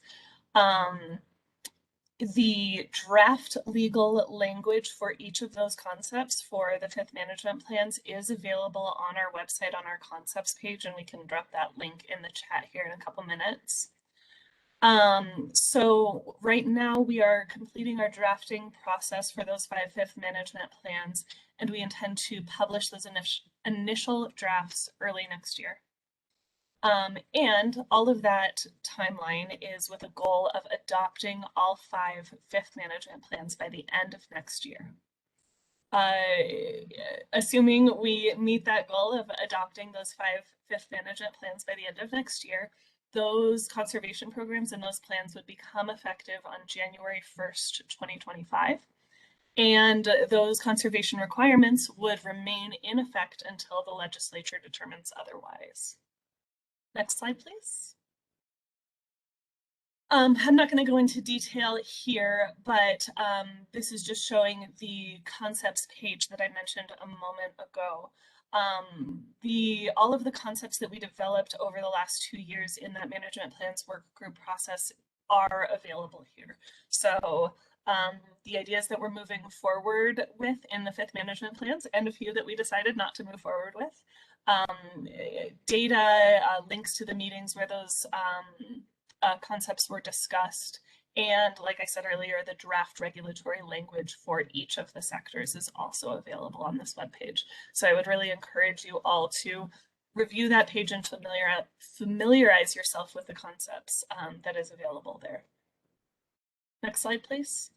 The draft legal language for each of those concepts for the 5th management plans is available on our website on our concepts page, and we can drop that link in the chat here in a couple minutes. So right now we are completing our drafting process for those 5 5th management plans, and we intend to publish those initial drafts early next year. And all of that timeline is with a goal of adopting all 5 5th management plans by the end of next year. Assuming we meet that goal of adopting those 5 5th management plans by the end of next year, those conservation programs and those plans would become effective on January 1st, 2025. And those conservation requirements would remain in effect until the legislature determines otherwise. Next slide, please. I'm not going to go into detail here, but this is just showing the concepts page that I mentioned a moment ago. All of the concepts that we developed over the last 2 years in that management plans work group process are available here. So the ideas that we're moving forward with in the 5th management plans, and a few that we decided not to move forward with, data, links to the meetings where those concepts were discussed, and like I said earlier, the draft regulatory language for each of the sectors is also available on this webpage. So I would really encourage you all to review that page and familiarize yourself with the concepts that is available there. Next slide, please.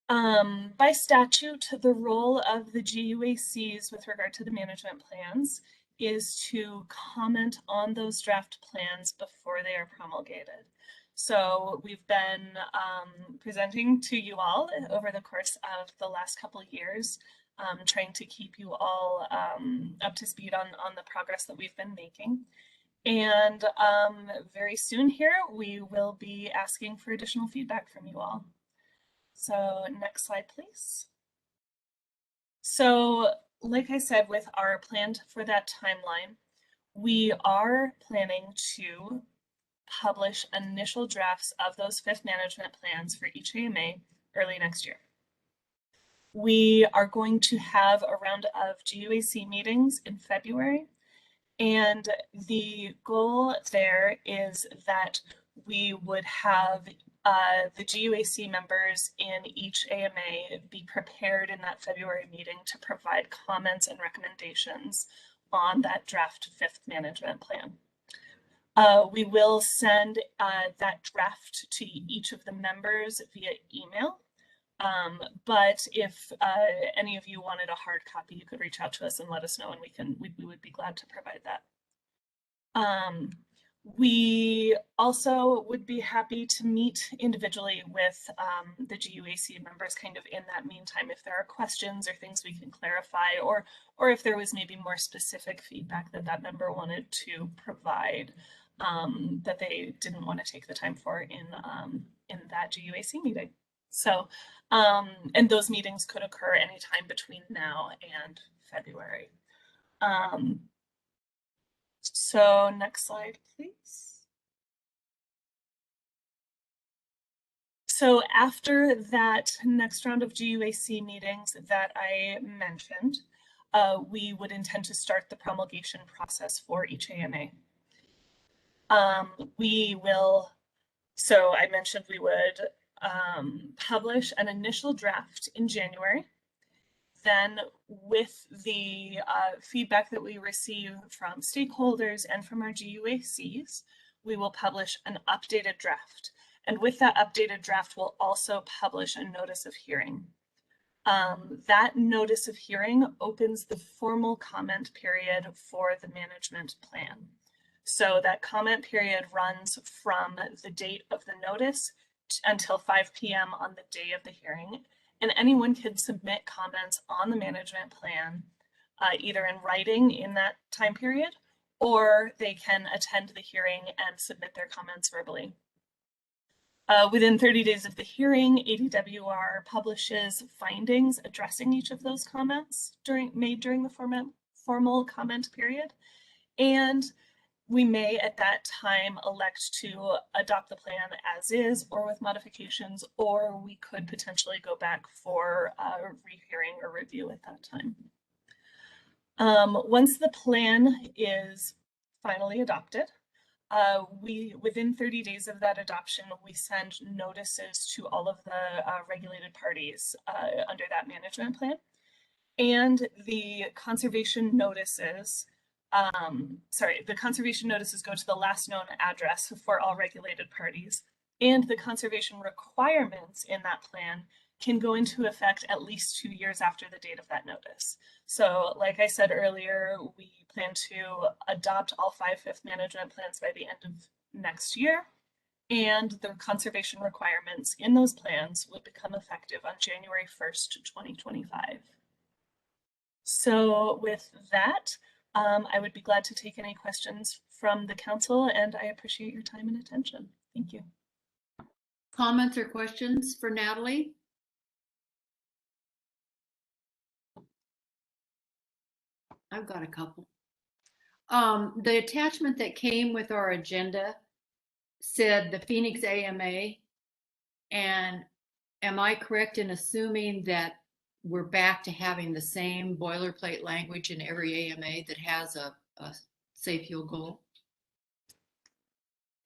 By statute, the role of the GUACs with regard to the management plans is to comment on those draft plans before they are promulgated. So we've been presenting to you all over the course of the last couple of years, trying to keep you all up to speed on the progress that we've been making. And very soon here, we will be asking for additional feedback from you all. So next slide, please. So like I said, with our plan for that timeline, we are planning to publish initial drafts of those 5th management plans for each AMA early next year. We are going to have a round of GUAC meetings in February, and the goal there is that we would have the GUAC members in each AMA be prepared in that February meeting to provide comments and recommendations on that draft 5th management plan. We will send that draft to each of the members via email. But if any of you wanted a hard copy, you could reach out to us and let us know, and we would be glad to provide that. We also would be happy to meet individually with the GUAC members kind of in that meantime, if there are questions or things we can clarify, or if there was maybe more specific feedback that that member wanted to provide that they didn't want to take the time for in that GUAC meeting. So, and those meetings could occur anytime between now and February. So next slide, please. So after that next round of GUAC meetings that I mentioned, we would intend to start the promulgation process for each AMA. We will, so I mentioned we would publish an initial draft in January. Then with the feedback that we receive from stakeholders and from our GUACs, we will publish an updated draft. And with that updated draft, we'll also publish a notice of hearing. That notice of hearing opens the formal comment period for the management plan. So that comment period runs from the date of the notice until 5 p.m. on the day of the hearing. And anyone can submit comments on the management plan, either in writing in that time period, or they can attend the hearing and submit their comments verbally. Within 30 days of the hearing, ADWR publishes findings addressing each of those comments made during the formal comment period. And we may at that time elect to adopt the plan as is or with modifications, or we could potentially go back for a rehearing or review at that time. Once the plan is finally adopted, within 30 days of that adoption, we send notices to all of the regulated parties under that management plan. And the conservation notices the conservation notices go to the last known address for all regulated parties, and the conservation requirements in that plan can go into effect at least 2 years after the date of that notice. So like I said earlier, we plan to adopt all 5 5th management plans by the end of next year, and the conservation requirements in those plans would become effective on January 1st, 2025. So with that, I would be glad to take any questions from the council, and I appreciate your time and attention. Thank you. Comments or questions for Natalie? I've got a couple. The attachment that came with our agenda said the Phoenix AMA, and am I correct in assuming that we're back to having the same boilerplate language in every AMA that has a safe fuel goal?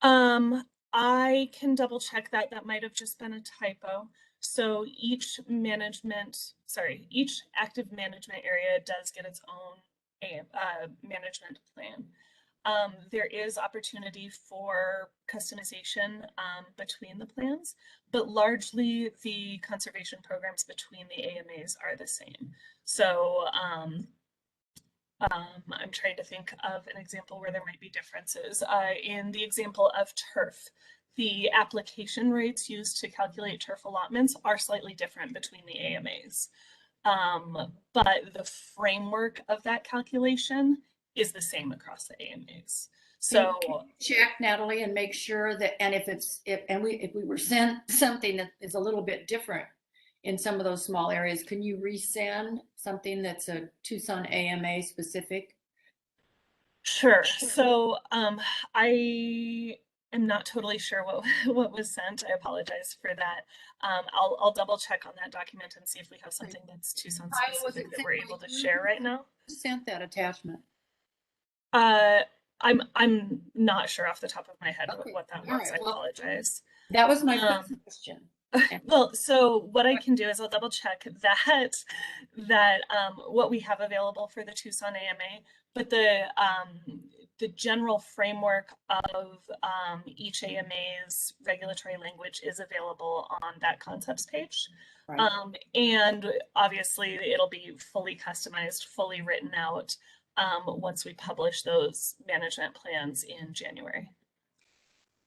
I can double check that. That might have just been a typo. So each active management area does get its own management plan. There is opportunity for customization between the plans, but largely the conservation programs between the AMAs are the same. So I'm trying to think of an example where there might be differences. In the example of turf, the application rates used to calculate turf allotments are slightly different between the AMAs. But the framework of that calculation is the same across the AMAs. Can So you check, Natalie, and make sure that, and if we were sent something that is a little bit different in some of those small areas, can you resend something that's a Tucson AMA specific? sure. So I am not totally sure what what was sent. I apologize for that. I'll double check on that document and see if we have something that's Tucson I wasn't specific that saying we're like able to you share right now. Sent that attachment. I'm not sure off the top of my head Okay. what that All was. right. I Well, apologize. that was my first question. Well, so what I can do is I'll double check that what we have available for the Tucson AMA, but the general framework of each AMA's regulatory language is available on that concepts page. Right. And obviously it'll be fully customized, fully written out once we publish those management plans in January.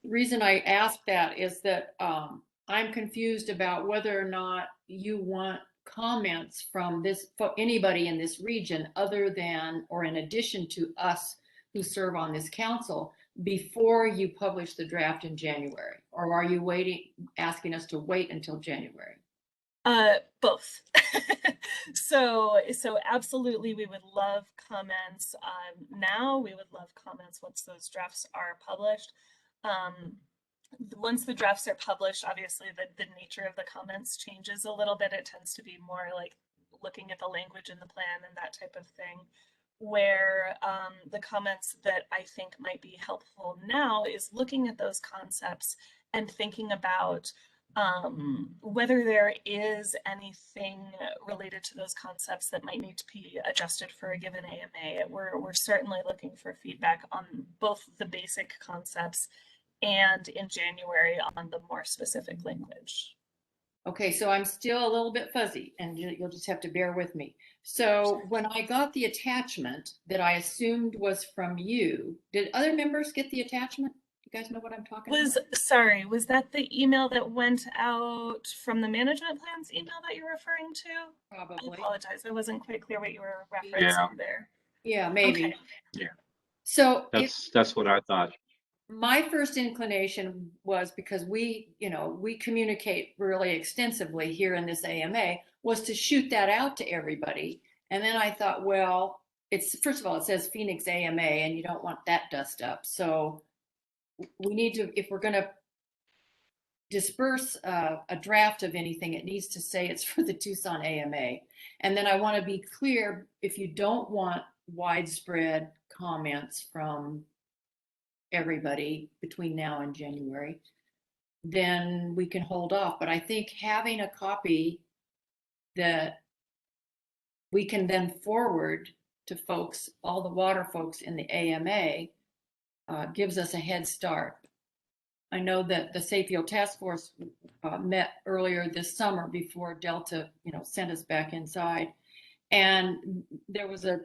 The reason I asked that is that I'm confused about whether or not you want comments from anybody in this region other than or in addition to us who serve on this council before you publish the draft in January, or are you asking us to wait until January? Both. So absolutely, we would love comments now. We would love comments once those drafts are published. Once the drafts are published, obviously the nature of the comments changes a little bit. It tends to be more like looking at the language in the plan and that type of thing, where the comments that I think might be helpful now is looking at those concepts and thinking about whether there is anything related to those concepts that might need to be adjusted for a given AMA. We're certainly looking for feedback on both the basic concepts and in January on the more specific language. Okay, so I'm still a little bit fuzzy and you'll just have to bear with me. So when I got the attachment that I assumed was from you, did other members get the attachment? You guys know what I'm talking about? Sorry, was that the email that went out from the management plans email that you're referring to? Probably. I apologize, I wasn't quite clear what you were referencing there. Yeah, maybe. Okay. Yeah. So That's what I thought. my first inclination was, because we communicate really extensively here in this AMA, was to shoot that out to everybody. And then I thought, well, first of all, it says Phoenix AMA and you don't want that dust up. So we need to, if we're going to disperse a draft of anything, it needs to say it's for the Tucson AMA. And then I want to be clear, if you don't want widespread comments from everybody between now and January, then we can hold off. But I think having a copy that we can then forward to folks, all the water folks in the AMA, gives us a head start. I know that the Safe Field Task Force met earlier this summer before Delta, sent us back inside. And there was a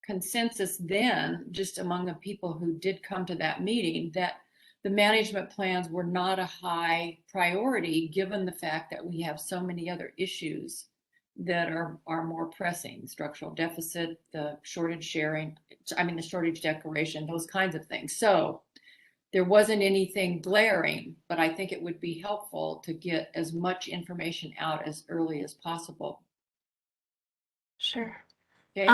consensus then, just among the people who did come to that meeting, that the management plans were not a high priority, given the fact that we have so many other issues that are more pressing: structural deficit, the shortage sharing, the shortage declaration, those kinds of things. So there wasn't anything glaring, but I think it would be helpful to get as much information out as early as possible. Sure. Okay.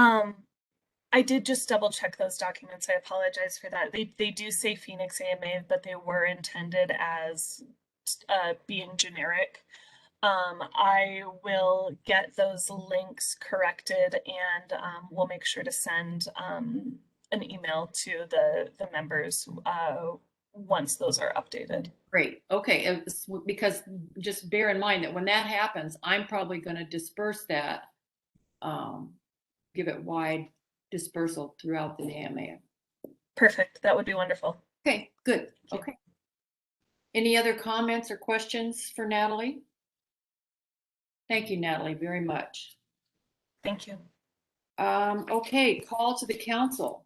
I did just double check those documents. I apologize for that. They do say Phoenix AMA, but they were intended as being generic. I will get those links corrected, and we'll make sure to send an email to the members once those are updated. Great. Okay. Because just bear in mind that when that happens, I'm probably going to disperse that, give it wide dispersal throughout the AMA. Perfect. That would be wonderful. Okay, good. Okay. Any other comments or questions for Natalie? Thank you, Natalie, very much. Thank you. Okay, call to the council.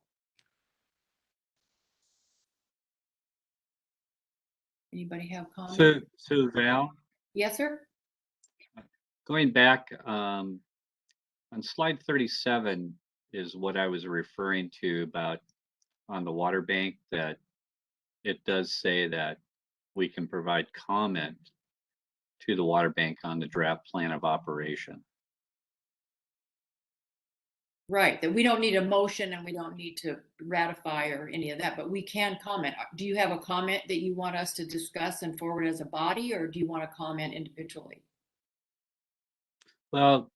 Anybody have comments? So Val, Yes, sir. going back on slide 37 is what I was referring to about on the water bank that it does say that we can provide comment to the water bank on the draft plan of operation. Right, that we don't need a motion and we don't need to ratify or any of that, but we can comment. Do you have a comment that you want us to discuss and forward as a body, or do you want to comment individually? Well,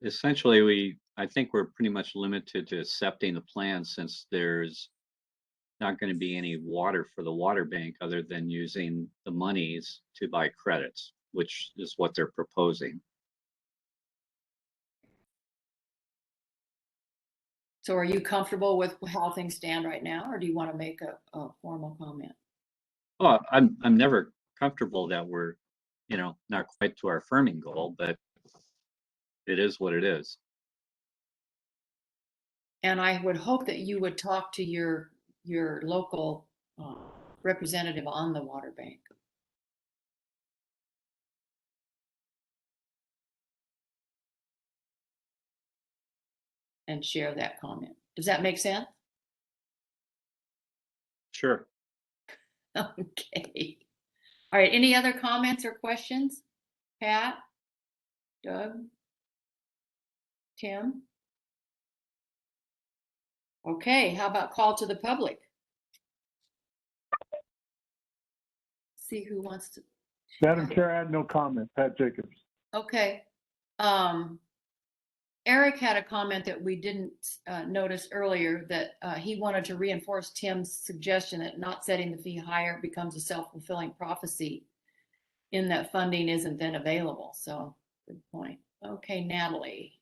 essentially, I think we're pretty much limited to accepting the plan since there's not going to be any water for the water bank other than using the monies to buy credits, which is what they're proposing. So are you comfortable with how things stand right now, or do you want to make a formal comment? Well, I'm never comfortable that we're, not quite to our firming goal, but it is what it is. And I would hope that you would talk to your local representative on the water bank. And share that comment. Does that make sense? Sure. Okay. All right, any other comments or questions? Pat? Doug? Tim? Okay, how about call to the public? See who wants to. Madam Chair, I had no comment. Pat Jacobs. Okay. Eric had a comment that we didn't notice earlier, that he wanted to reinforce Tim's suggestion that not setting the fee higher becomes a self-fulfilling prophecy in that funding isn't then available. So good point. Okay, Natalie.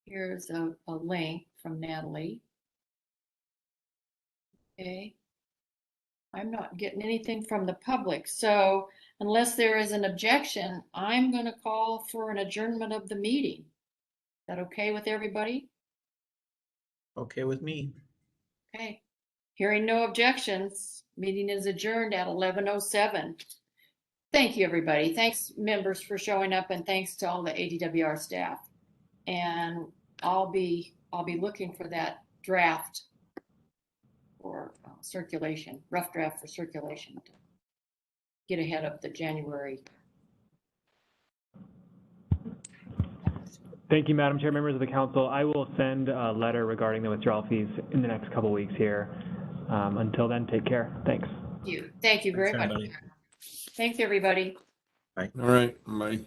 Here's a link from Natalie. Okay. I'm not getting anything from the public. So unless there is an objection, I'm going to call for an adjournment of the meeting. Is that okay with everybody? Okay with me. Okay. Hearing no objections, meeting is adjourned at 11:07. Thank you, everybody. Thanks, members, for showing up, and thanks to all the ADWR staff. And I'll be looking for that draft for circulation, rough draft for circulation, to get ahead of the January. Thank you, Madam Chair, members of the council. I will send a letter regarding the withdrawal fees in the next couple weeks here. Until then, take care. Thanks. Thank you very much. Everybody. Thanks, everybody. All right, bye.